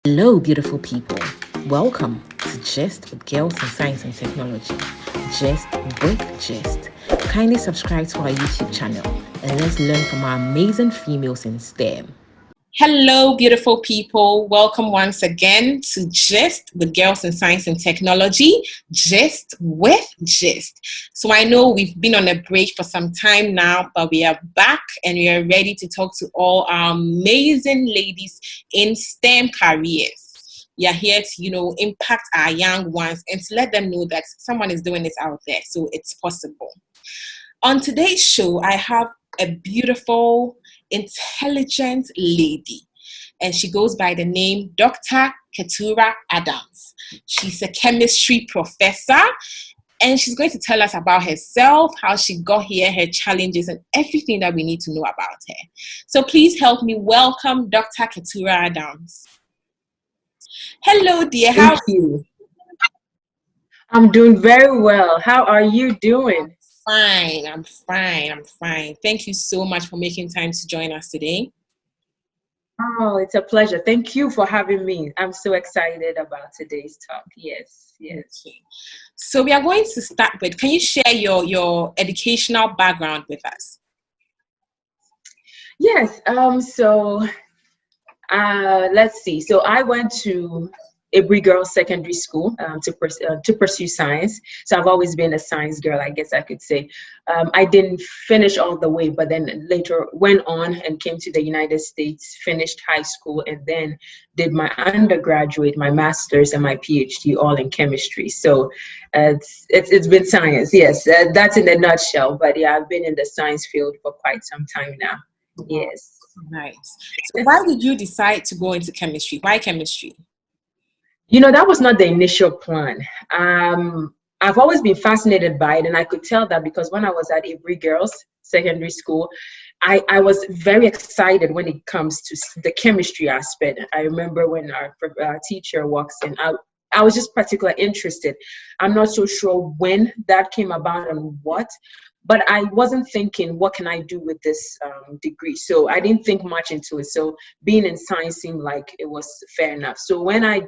Hello, beautiful people. Welcome to Gist with Girls in Science and Technology. Gist with Gist. Kindly subscribe to our YouTube channel and let's learn from our amazing females in STEM. Hello, beautiful people. Welcome once again to Gist with Girls in Science and Technology. Gist with Gist. So I know we've been on a break for some time now, but we are back and we are ready to talk to all our amazing ladies in STEM careers. We are here to, impact our young ones and to let them know that someone is doing this out there, so it's possible. On today's show, I have a beautiful, intelligent lady, and she goes by the name Dr. Keturah Adams. She's a chemistry professor, and she's going to tell us about herself, how she got here, her challenges, and everything that we need to know about her. So please help me welcome Dr. Keturah Adams. Hello, dear. Thank you. I'm doing very well. How are you doing? I'm fine. Thank you so much for making time to join us today. Oh, it's a pleasure. Thank you for having me. I'm so excited about today's talk. Yes. Okay. So we are going to start with, can you share your educational background with us? Yes. Let's see. So I went to Every Girls Secondary School to pursue science. So I've always been a science girl, I guess I could say. I didn't finish all the way, but then later went on and came to the United States, finished high school, and then did my undergraduate, my master's, and my Ph.D. all in chemistry. So it's been science. Yes, that's in a nutshell. But yeah, I've been in the science field for quite some time now. Yes. Nice. So why did you decide to go into chemistry? Why chemistry? That was not the initial plan. I've always been fascinated by it, and I could tell that because when I was at Every Girls Secondary School, I was very excited when it comes to the chemistry aspect. I remember when our teacher walks in, I was just particularly interested. I'm not so sure when that came about and what, but I wasn't thinking, what can I do with this degree? So I didn't think much into it. So being in science seemed like it was fair enough. So when I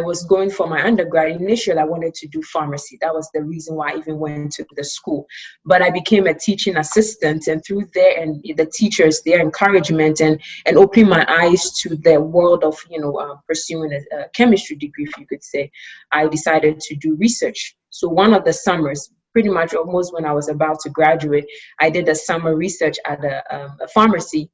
was going for my undergrad, initially I wanted to do pharmacy. That was the reason why I even went to the school. But I became a teaching assistant, and through there and the teachers, their encouragement and opening my eyes to the world of, pursuing a chemistry degree, if you could say, I decided to do research. So one of the summers, pretty much almost when I was about to graduate, I did a summer research at a pharmacy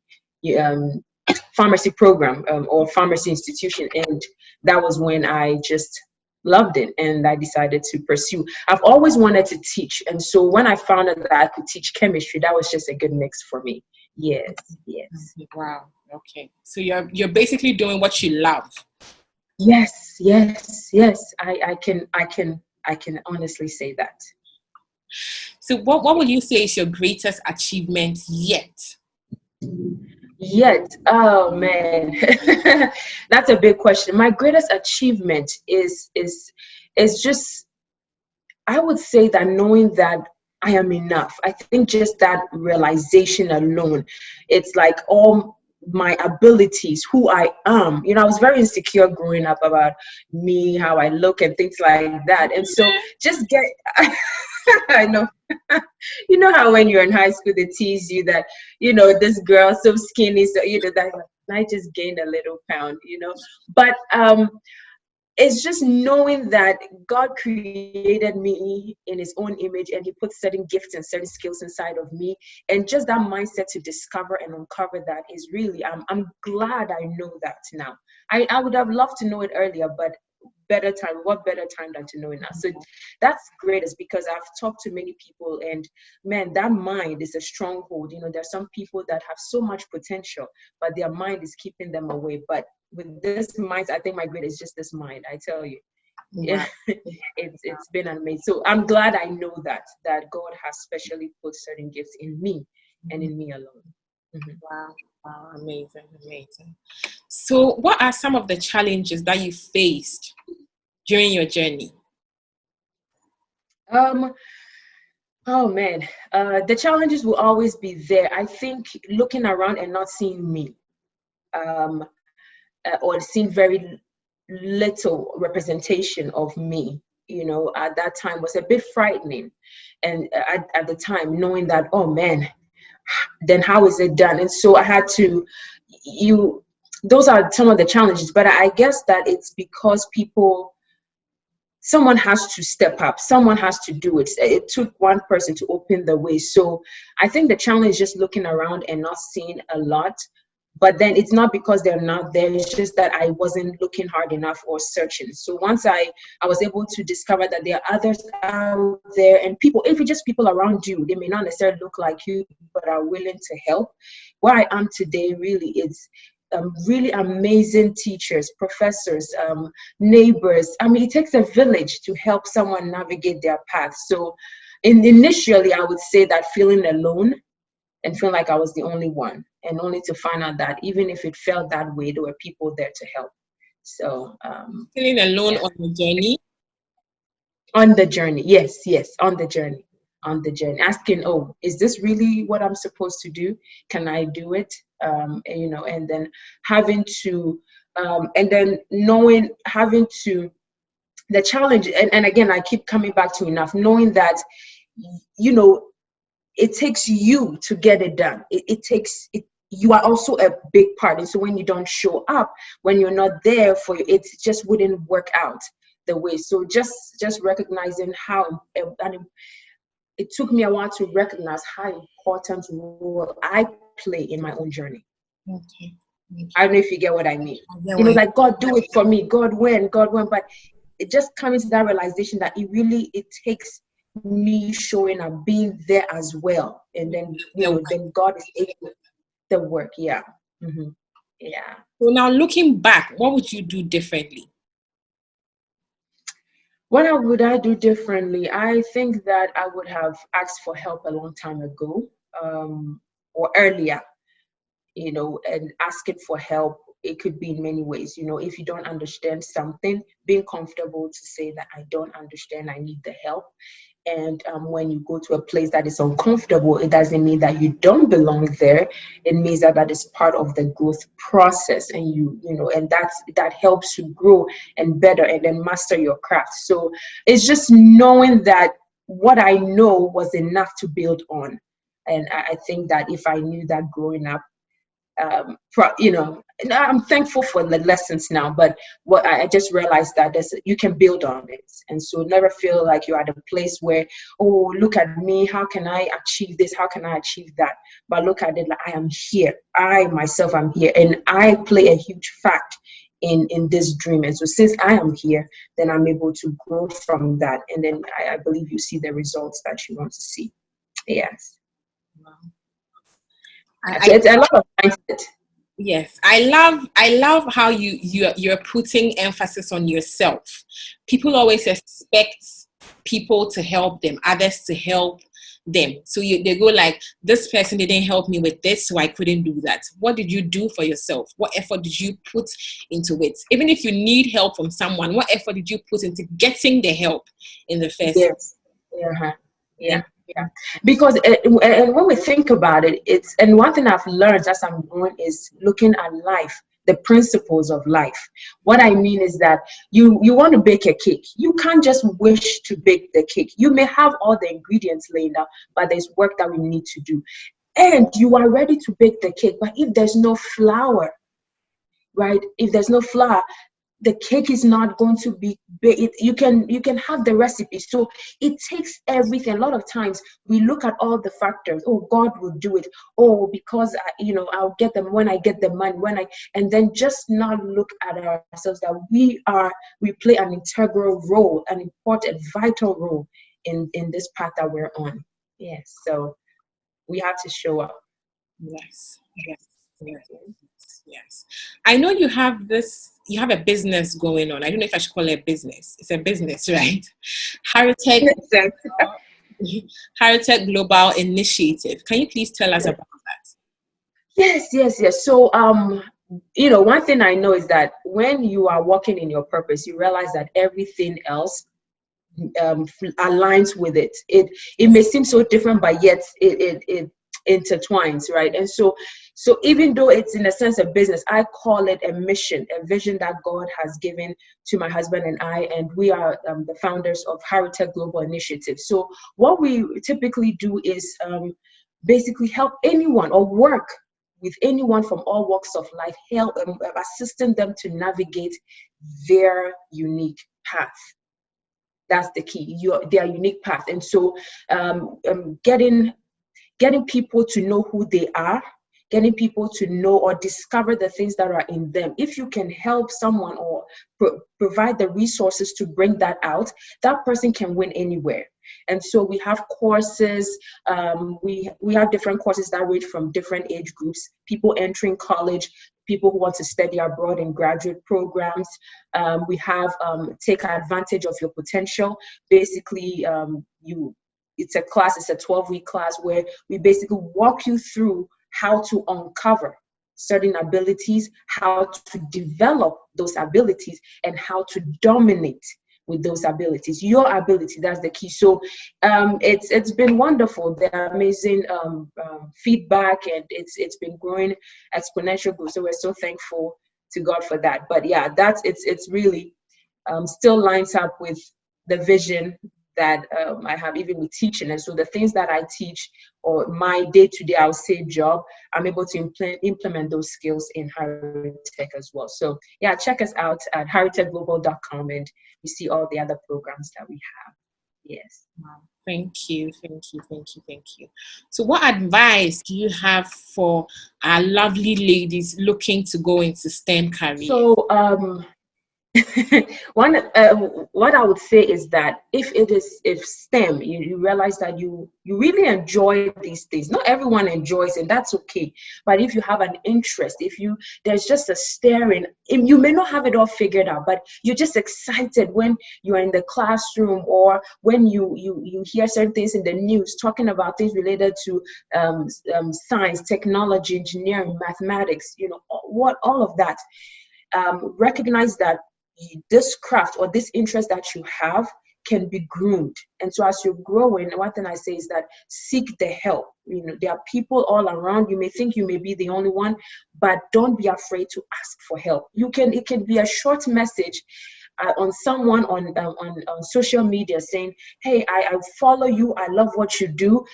program or pharmacy institution, and that was when I just loved it and I decided to pursue. I've always wanted to teach, and so when I found out that I could teach chemistry, that was just a good mix for me. Yes. Wow. Okay. So you're basically doing what you love. Yes. I can honestly say that. So what would you say is your greatest achievement yet? Oh man, that's a big question. My greatest achievement is just, I would say that knowing that I am enough. I think just that realization alone, it's like all my abilities, who I am. I was very insecure growing up about me, how I look and things like that. And so just get, I know, you know how when you're in high school, they tease you that, this girl so skinny, so, that I just gained a little pound, but, it's just knowing that God created me in his own image and he put certain gifts and certain skills inside of me. And just that mindset to discover and uncover that is really, I'm glad I know that now. I would have loved to know it earlier, but what better time than to know it now? So that's greatest because I've talked to many people, and man, that mind is a stronghold. There's some people that have so much potential, but their mind is keeping them away. But with this mind, I think my greatest is just this mind. I tell you, yeah, it's been amazing. So I'm glad I know that God has specially put certain gifts in me and in me alone. Mm-hmm. Wow, amazing. So what are some of the challenges that you faced during your journey? Oh man, the challenges will always be there. I think looking around and not seeing me, or seeing very little representation of me, you know, at that time was a bit frightening. And at the time, knowing that, oh man, then how is it done? And so I had to, those are some of the challenges, but I guess that it's because someone has to step up, someone has to do it. It took one person to open the way. So I think the challenge is just looking around and not seeing a lot. But then it's not because they're not there, it's just that I wasn't looking hard enough or searching. So once I was able to discover that there are others out there, and people, if it's just people around you, they may not necessarily look like you, but are willing to help. Where I am today really is really amazing teachers, professors, neighbors. I mean, it takes a village to help someone navigate their path. So initially, I would say that feeling alone and feeling like I was the only one, and only to find out that even if it felt that way, there were people there to help. So Feeling alone on the journey? On the journey, yes, on the journey. Asking, oh, is this really what I'm supposed to do? Can I do it? You know, and then having to, and then having to, the challenge, and again, I keep coming back to enough, knowing that, you know, it takes you to get it done. It takes it. You are also a big part, and so when you don't show up, when you're not there for it, just wouldn't work out the way. So just recognizing how, and it took me a while to recognize how important role I play in my own journey. Okay. I don't know if you get what I mean. You know, like, God, do it for me. God, when, but it just comes to that realization that it takes me showing up, being there as well, and then then God is able to work. Yeah. Mm-hmm. Yeah. So now, looking back, what would you do differently? What would I do differently? I think that I would have asked for help a long time ago, or earlier. You know, and asking for help, it could be in many ways. You know, if you don't understand something, being comfortable to say that I don't understand, I need the help. And when you go to a place that is uncomfortable, it doesn't mean that you don't belong there. It means that is part of the growth process, and you know, and that helps you grow and better, and then master your craft. So it's just knowing that what I know was enough to build on. And I think that if I knew that growing up, you know, I'm thankful for the lessons now, but what I just realized that you can build on it. And so never feel like you're at a place where, oh, look at me, how can I achieve this, how can I achieve that? But look at it like, I am here, I myself am here, and I play a huge fact in this dream. And so since I am here, then I'm able to grow from that, and then I believe you see the results that you want to see. Yes. Wow. It's a lot of mindset. Yes, I love how you're putting emphasis on yourself. People always expect people to help them, others to help them. So they go like, this person didn't help me with this, so I couldn't do that. What did you do for yourself? What effort did you put into it? Even if you need help from someone, what effort did you put into getting the help in the first place? Yes. Yeah. Because and when we think about it, and one thing I've learned as I'm growing is looking at life, the principles of life. What I mean is that you want to bake a cake. You can't just wish to bake the cake. You may have all the ingredients laid out, but there's work that we need to do. And you are ready to bake the cake, but if there's no flour, right? If there's no flour, the cake is not going to be baked. You can have the recipe. So it takes everything. A lot of times we look at all the factors. Oh, God will do it. Oh, because I'll get them when I get the money. And then just not look at ourselves that we play an integral role, an important, vital role in this path that we're on. Yes. So we have to show up. Yes. I know you have a business going on. I don't know if I should call it a business. It's a business, right? Haritech Global Initiative. Can you please tell us about that? Yes. So, one thing I know is that when you are walking in your purpose, you realize that everything else aligns with it. It may seem so different, but yet it intertwines, right? And so So even though it's in a sense a business, I call it a mission, a vision that God has given to my husband and I, and we are the founders of Haritech Global Initiative. So what we typically do is basically help anyone or work with anyone from all walks of life, help assisting them to navigate their unique path. That's the key, their unique path. And so getting people to know who they are, getting people to know or discover the things that are in them. If you can help someone or provide the resources to bring that out, that person can win anywhere. And so we have courses, we have different courses that range from different age groups, people entering college, people who want to study abroad in graduate programs. We have take advantage of your potential. Basically, it's a class, it's a 12-week class where we basically walk you through how to uncover certain abilities, how to develop those abilities, and how to dominate with those abilities. Your ability, that's the key. So it's been wonderful, the amazing feedback, and it's been growing exponential growth. So we're so thankful to God for that. But yeah, it's really still lines up with the vision that I have, even with teaching. And so the things that I teach, or my day-to-day, I would say, job, I'm able to implement those skills in Haritech as well. So yeah, check us out at haritechglobal.com, and you see all the other programs that we have. Yes. Wow. Thank you. So what advice do you have for our lovely ladies looking to go into STEM careers? So what I would say is that if STEM, you realize that you really enjoy these things. Not everyone enjoys it, that's okay. But if you have an interest, there's just a staring, you may not have it all figured out, but you're just excited when you're in the classroom, or when you hear certain things in the news talking about things related to science, technology, engineering, mathematics, all of that. Recognize that this craft or this interest that you have can be groomed. And so as you're growing, one thing I say is that seek the help. There are people all around. You may think you may be the only one, but don't be afraid to ask for help. It can be a short message on someone on social media saying, hey, I follow you, I love what you do,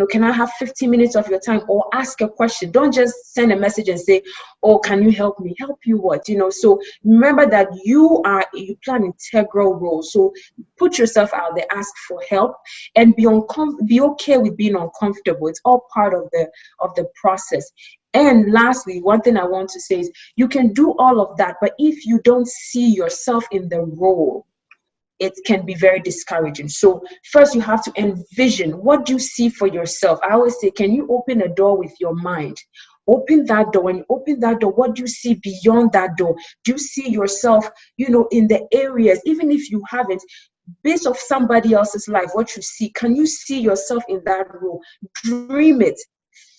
can I have 15 minutes of your time? Or ask a question. Don't just send a message and say, oh, can you help me? Help you what? So remember that you play an integral role. So put yourself out there, ask for help, and be okay with being uncomfortable. It's all part of the process. And lastly, one thing I want to say is you can do all of that, but if you don't see yourself in the role, it can be very discouraging. So first you have to envision, what do you see for yourself? I always say, can you open a door with your mind? Open that door. When you open that door, what do you see beyond that door? Do you see yourself, in the areas, even if you haven't, based off somebody else's life, what you see, can you see yourself in that role? Dream it,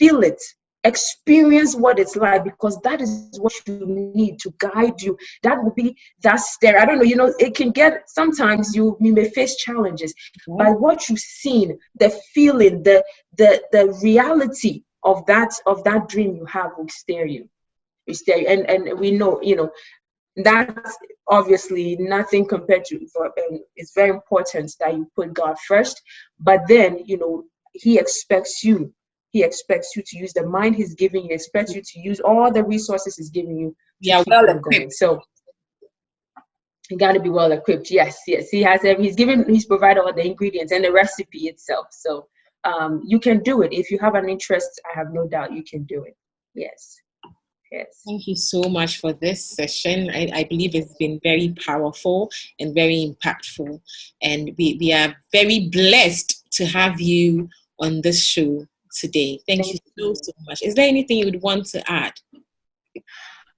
feel it, experience what it's like, because that is what you need to guide you. That will be that stare. I don't know, it can get, sometimes you may face challenges, but what you've seen, the feeling, the reality of that dream you have will steer you. And we know, that's obviously nothing compared to, it's very important that you put God first, but then, He expects you to use the mind He's giving you. He expects you to use all the resources He's giving you. Yeah, well equipped. So you got to be well equipped. Yes. He's provided all the ingredients and the recipe itself. So you can do it. If you have an interest, I have no doubt you can do it. Yes. Thank you so much for this session. I believe it's been very powerful and very impactful. And we are very blessed to have you on this show today. Thank you so much. Is there anything you would want to add?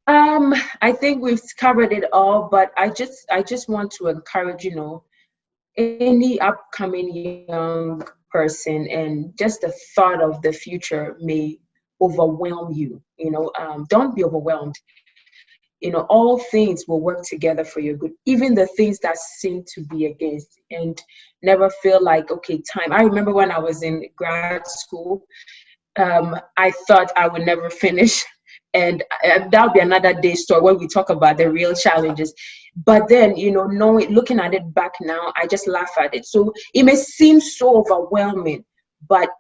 I think we've covered it all, but I just want to encourage, any upcoming young person, and just the thought of the future may overwhelm you. Don't be overwhelmed. All things will work together for your good, even the things that seem to be against, and never feel like, okay, time. I remember when I was in grad school, I thought I would never finish. And that'll be another day's story when we talk about the real challenges. But then, knowing, looking at it back now, I just laugh at it. So it may seem so overwhelming, but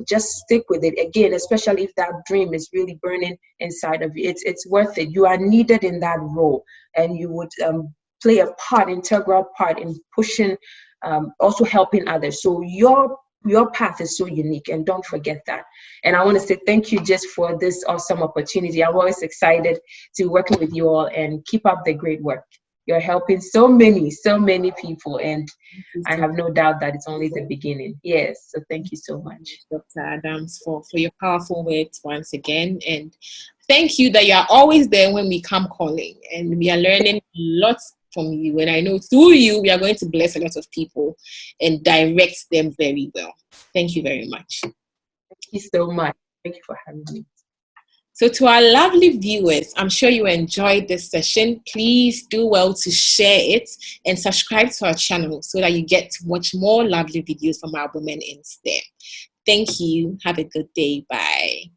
just stick with it. Again, especially if that dream is really burning inside of you, it's worth it. You are needed in that role, and you would play a integral part in pushing, also helping others. So your path is so unique, and don't forget that. And I want to say thank you just for this awesome opportunity. I'm always excited to working with you all, and keep up the great work. You're helping so many people, and I have no doubt that it's only the beginning. Yes, so thank you so much, Dr. Adams, for your powerful words once again. And thank you that you are always there when we come calling, and we are learning lots from you. And I know through you, we are going to bless a lot of people and direct them very well. Thank you very much. Thank you so much. Thank you for having me. So to our lovely viewers, I'm sure you enjoyed this session. Please do well to share it and subscribe to our channel so that you get to watch more lovely videos from our women in STEM. Thank you. Have a good day. Bye.